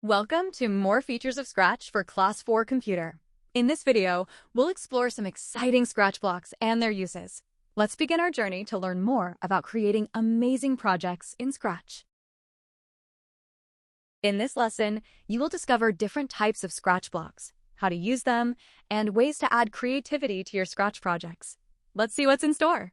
Welcome to More Features of Scratch for Class 4 Computer. In this video, we'll explore some exciting Scratch blocks and their uses. Let's begin our journey to learn more about creating amazing projects in Scratch. In this lesson, you will discover different types of Scratch blocks, how to use them, and ways to add creativity to your Scratch projects. Let's see what's in store.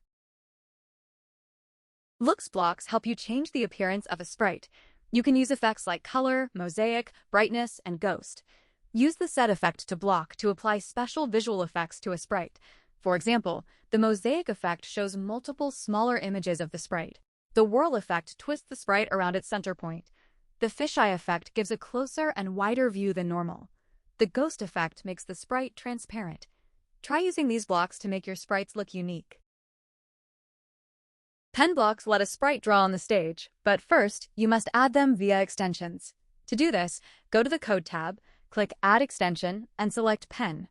Looks blocks help you change the appearance of a sprite. You can use effects like color, mosaic, brightness, and ghost. Use the set effect to block to apply special visual effects to a sprite. For example, the mosaic effect shows multiple smaller images of the sprite. The whirl effect twists the sprite around its center point. The fisheye effect gives a closer and wider view than normal. The ghost effect makes the sprite transparent. Try using these blocks to make your sprites look unique. Pen blocks let a sprite draw on the stage, but first, you must add them via extensions. To do this, go to the Code tab, click Add Extension, and select Pen.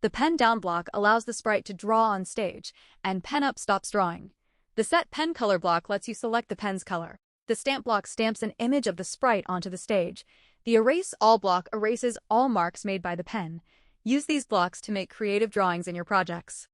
The Pen Down block allows the sprite to draw on stage, and Pen Up stops drawing. The Set Pen Color block lets you select the pen's color. The Stamp block stamps an image of the sprite onto the stage. The Erase All block erases all marks made by the pen. Use these blocks to make creative drawings in your projects.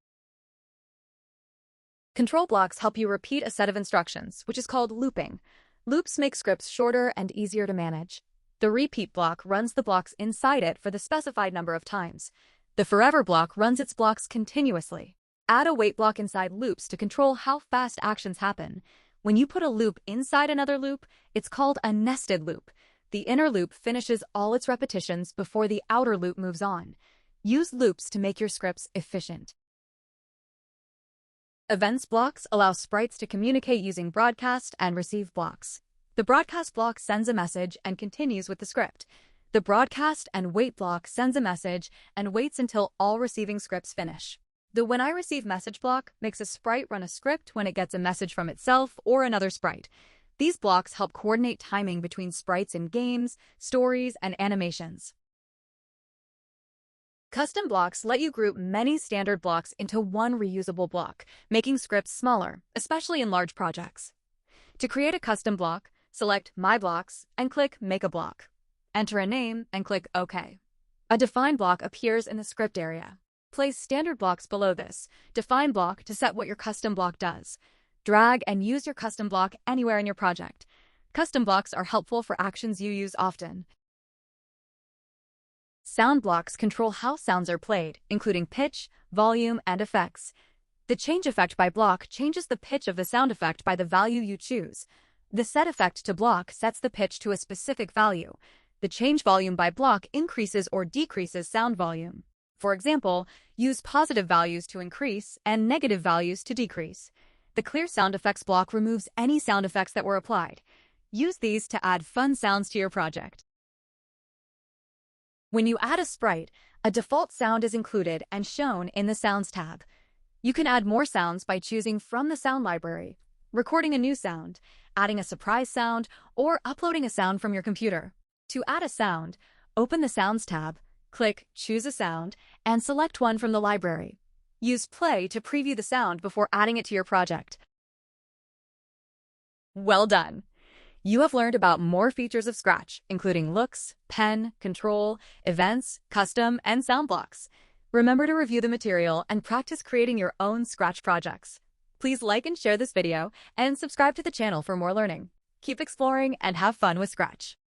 Control blocks help you repeat a set of instructions, which is called looping. Loops make scripts shorter and easier to manage. The repeat block runs the blocks inside it for the specified number of times. The forever block runs its blocks continuously. Add a wait block inside loops to control how fast actions happen. When you put a loop inside another loop, it's called a nested loop. The inner loop finishes all its repetitions before the outer loop moves on. Use loops to make your scripts efficient. Events blocks allow sprites to communicate using broadcast and receive blocks. The broadcast block sends a message and continues with the script. The broadcast and wait block sends a message and waits until all receiving scripts finish. The When I Receive Message block makes a sprite run a script when it gets a message from itself or another sprite. These blocks help coordinate timing between sprites in games, stories, and animations. Custom blocks let you group many standard blocks into one reusable block, making scripts smaller, especially in large projects. To create a custom block, select My Blocks and click Make a Block. Enter a name and click OK. A Define block appears in the script area. Place standard blocks below this Define block to set what your custom block does. Drag and use your custom block anywhere in your project. Custom blocks are helpful for actions you use often. Sound blocks control how sounds are played, including pitch, volume, and effects. The change effect by block changes the pitch of the sound effect by the value you choose. The set effect to block sets the pitch to a specific value. The change volume by block increases or decreases sound volume. For example, use positive values to increase and negative values to decrease. The clear sound effects block removes any sound effects that were applied. Use these to add fun sounds to your project. When you add a sprite, a default sound is included and shown in the Sounds tab. You can add more sounds by choosing from the sound library, recording a new sound, adding a surprise sound, or uploading a sound from your computer. To add a sound, open the Sounds tab, click Choose a Sound, and select one from the library. Use Play to preview the sound before adding it to your project. Well done! You have learned about more features of Scratch, including looks, pen, control, events, custom, and sound blocks. Remember to review the material and practice creating your own Scratch projects. Please like and share this video and subscribe to the channel for more learning. Keep exploring and have fun with Scratch.